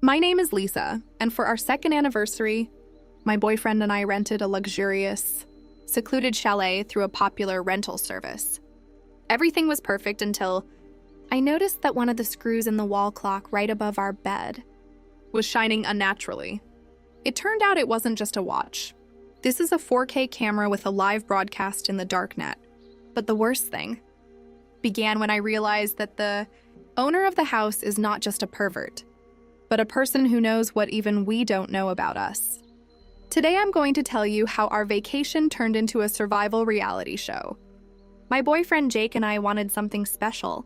My name is Lisa, and for our second anniversary, my boyfriend and I rented a luxurious, secluded chalet through a popular rental service. Everything was perfect until I noticed that one of the screws in the wall clock right above our bed was shining unnaturally. It turned out it wasn't just a watch. This is a 4K camera with a live broadcast in the darknet. But the worst thing began when I realized that the owner of the house is not just a pervert, but a person who knows what even we don't know about us. Today I'm going to tell you how our vacation turned into a survival reality show. My boyfriend Jake and I wanted something special.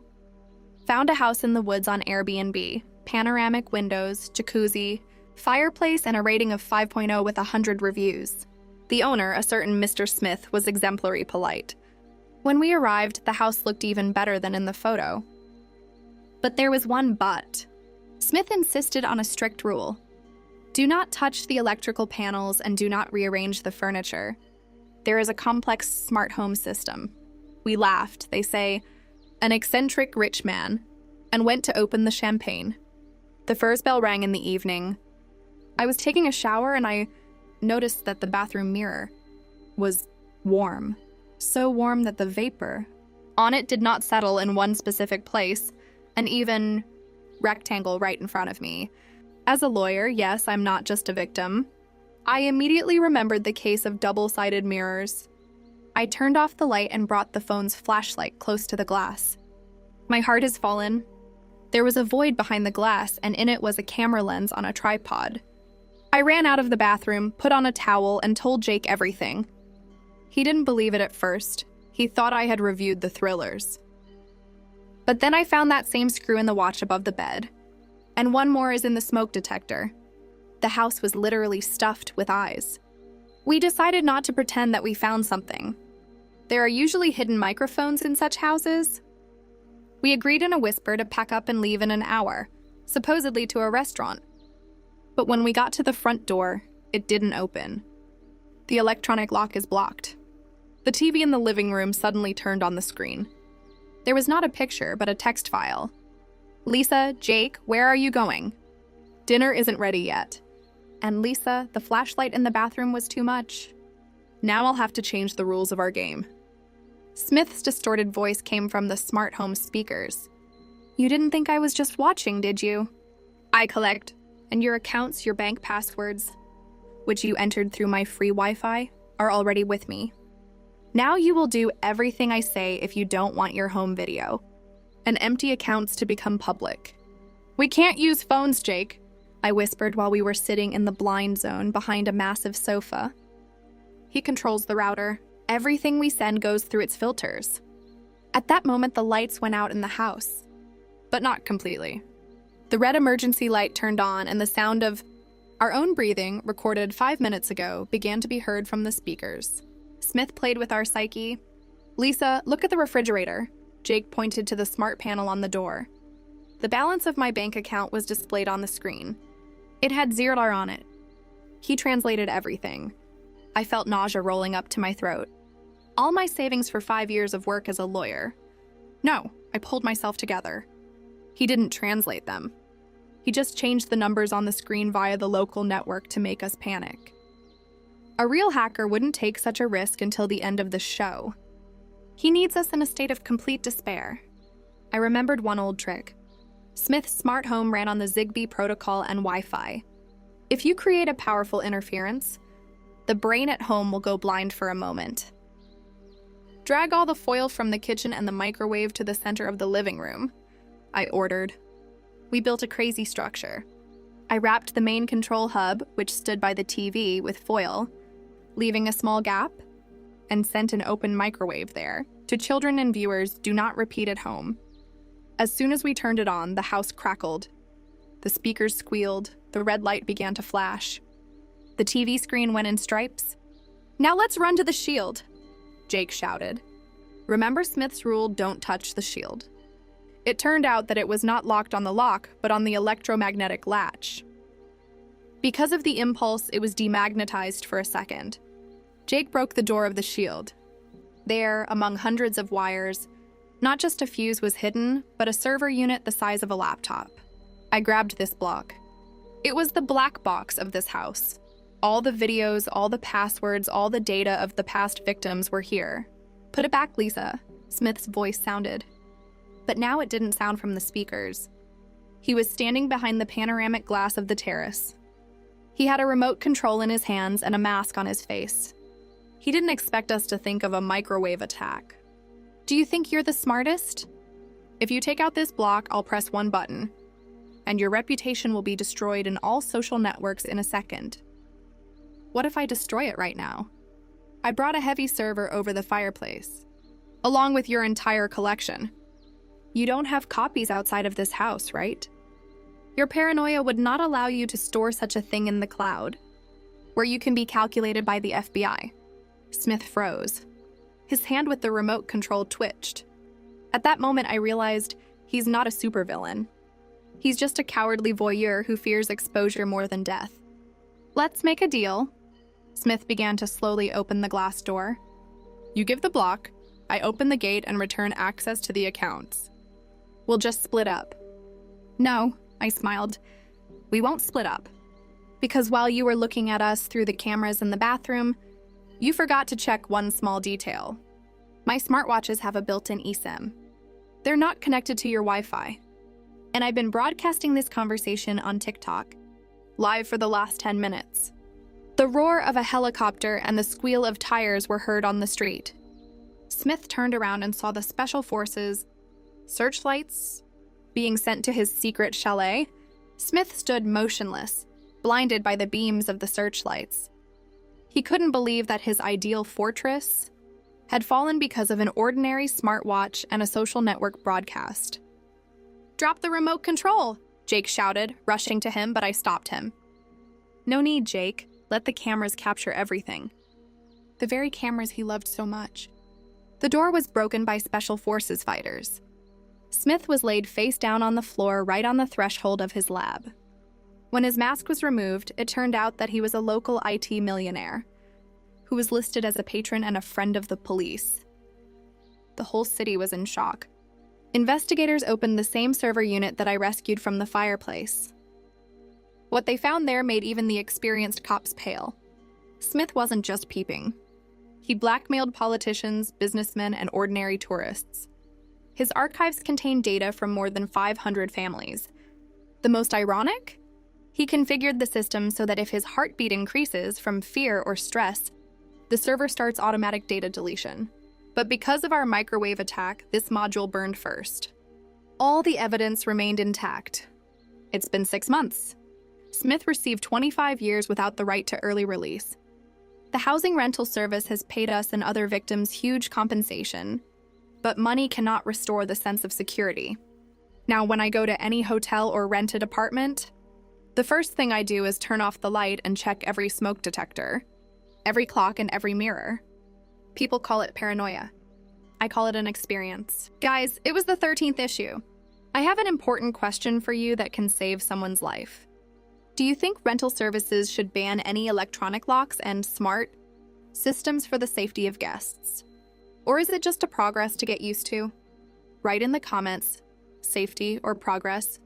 Found a house in the woods on Airbnb, panoramic windows, jacuzzi, fireplace, and a rating of 5.0 with 100 reviews. The owner, a certain Mr. Smith, was exemplary polite. When we arrived, the house looked even better than in the photo. But there was one but. Smith insisted on a strict rule. Do not touch the electrical panels and do not rearrange the furniture. There is a complex smart home system. We laughed, they say, an eccentric rich man, and went to open the champagne. The first bell rang in the evening. I was taking a shower and I noticed that the bathroom mirror was warm. So warm that the vapor on it did not settle in one specific place, an even rectangle right in front of me. As a lawyer, yes, I'm not just a victim. I immediately remembered the case of double-sided mirrors. I turned off the light and brought the phone's flashlight close to the glass. My heart has fallen. There was a void behind the glass, and in it was a camera lens on a tripod. I ran out of the bathroom, put on a towel, and told Jake everything. He didn't believe it at first. He thought I had reviewed the thrillers. But then I found that same screw in the watch above the bed. And one more is in the smoke detector. The house was literally stuffed with eyes. We decided not to pretend that we found something. There are usually hidden microphones in such houses. We agreed in a whisper to pack up and leave in an hour, supposedly to a restaurant. But when we got to the front door, it didn't open. The electronic lock is blocked. The TV in the living room suddenly turned on the screen. There was not a picture, but a text file. Lisa, Jake, where are you going? Dinner isn't ready yet. And Lisa, the flashlight in the bathroom was too much. Now I'll have to change the rules of our game. Smith's distorted voice came from the smart home speakers. You didn't think I was just watching, did you? I collect. And your accounts, your bank passwords, which you entered through my free Wi-Fi, are already with me. Now you will do everything I say if you don't want your home video and empty accounts to become public. We can't use phones, Jake, I whispered while we were sitting in the blind zone behind a massive sofa. He controls the router. Everything we send goes through its filters. At that moment, the lights went out in the house, but not completely. The red emergency light turned on and the sound of our own breathing, recorded 5 minutes ago, began to be heard from the speakers. Smith played with our psyche. Lisa, look at the refrigerator. Jake pointed to the smart panel on the door. The balance of my bank account was displayed on the screen. It had $0 on it. He translated everything. I felt nausea rolling up to my throat. All my savings for 5 years of work as a lawyer. No, I pulled myself together. He didn't translate them. He just changed the numbers on the screen via the local network to make us panic. A real hacker wouldn't take such a risk until the end of the show. He needs us in a state of complete despair. I remembered one old trick. Smith's smart home ran on the Zigbee protocol and Wi-Fi. If you create a powerful interference, the brain at home will go blind for a moment. Drag all the foil from the kitchen and the microwave to the center of the living room, I ordered. We built a crazy structure. I wrapped the main control hub, which stood by the TV, with foil, leaving a small gap, and sent an open microwave there. To children and viewers, do not repeat at home. As soon as we turned it on, the house crackled. The speakers squealed, the red light began to flash. The TV screen went in stripes. Now let's run to the shield, Jake shouted. Remember Smith's rule, don't touch the shield. It turned out that it was not locked on the lock, but on the electromagnetic latch. Because of the impulse, it was demagnetized for a second. Jake broke the door of the shield. There, among hundreds of wires, not just a fuse was hidden, but a server unit the size of a laptop. I grabbed this block. It was the black box of this house. All the videos, all the passwords, all the data of the past victims were here. "Put it back, Lisa," Smith's voice sounded. But now it didn't sound from the speakers. He was standing behind the panoramic glass of the terrace. He had a remote control in his hands and a mask on his face. He didn't expect us to think of a microwave attack. "Do you think you're the smartest? If you take out this block, I'll press one button, and your reputation will be destroyed in all social networks in a second." What if I destroy it right now? I brought a heavy server over the fireplace, along with your entire collection. You don't have copies outside of this house, right? Your paranoia would not allow you to store such a thing in the cloud, where you can be calculated by the FBI. Smith froze. His hand with the remote control twitched. At that moment, I realized he's not a supervillain. He's just a cowardly voyeur who fears exposure more than death. "Let's make a deal." Smith began to slowly open the glass door. "You give the block, I open the gate and return access to the accounts. We'll just split up." "No," I smiled. "We won't split up. Because while you were looking at us through the cameras in the bathroom, you forgot to check one small detail. My smartwatches have a built-in eSIM. They're not connected to your Wi-Fi. And I've been broadcasting this conversation on TikTok, live for the last 10 minutes. The roar of a helicopter and the squeal of tires were heard on the street." Smith turned around and saw the special forces, searchlights, being sent to his secret chalet. Smith stood motionless, blinded by the beams of the searchlights. He couldn't believe that his ideal fortress had fallen because of an ordinary smartwatch and a social network broadcast. "Drop the remote control," Jake shouted, rushing to him, but I stopped him. "No need, Jake. Let the cameras capture everything." The very cameras he loved so much. The door was broken by special forces fighters. Smith was laid face down on the floor right on the threshold of his lab. When his mask was removed, it turned out that he was a local IT millionaire who was listed as a patron and a friend of the police. The whole city was in shock. Investigators opened the same server unit that I rescued from the fireplace. What they found there made even the experienced cops pale. Smith wasn't just peeping. He blackmailed politicians, businessmen, and ordinary tourists. His archives contained data from more than 500 families. The most ironic? He configured the system so that if his heartbeat increases from fear or stress, the server starts automatic data deletion. But because of our microwave attack, this module burned first. All the evidence remained intact. It's been 6 months. Smith received 25 years without the right to early release. The housing rental service has paid us and other victims huge compensation, but money cannot restore the sense of security. Now, when I go to any hotel or rented apartment, the first thing I do is turn off the light and check every smoke detector, every clock, and every mirror. People call it paranoia. I call it an experience. Guys, it was the 13th issue. I have an important question for you that can save someone's life. Do you think rental services should ban any electronic locks and smart systems for the safety of guests? Or is it just a progress to get used to? Write in the comments, safety or progress.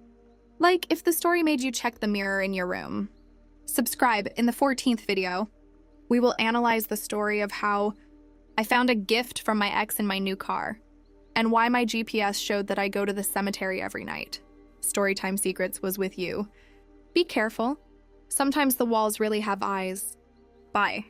Like if the story made you check the mirror in your room. Subscribe in the 14th video. We will analyze the story of how I found a gift from my ex in my new car, and why my GPS showed that I go to the cemetery every night. Storytime Secrets was with you. Be careful. Sometimes the walls really have eyes. Bye.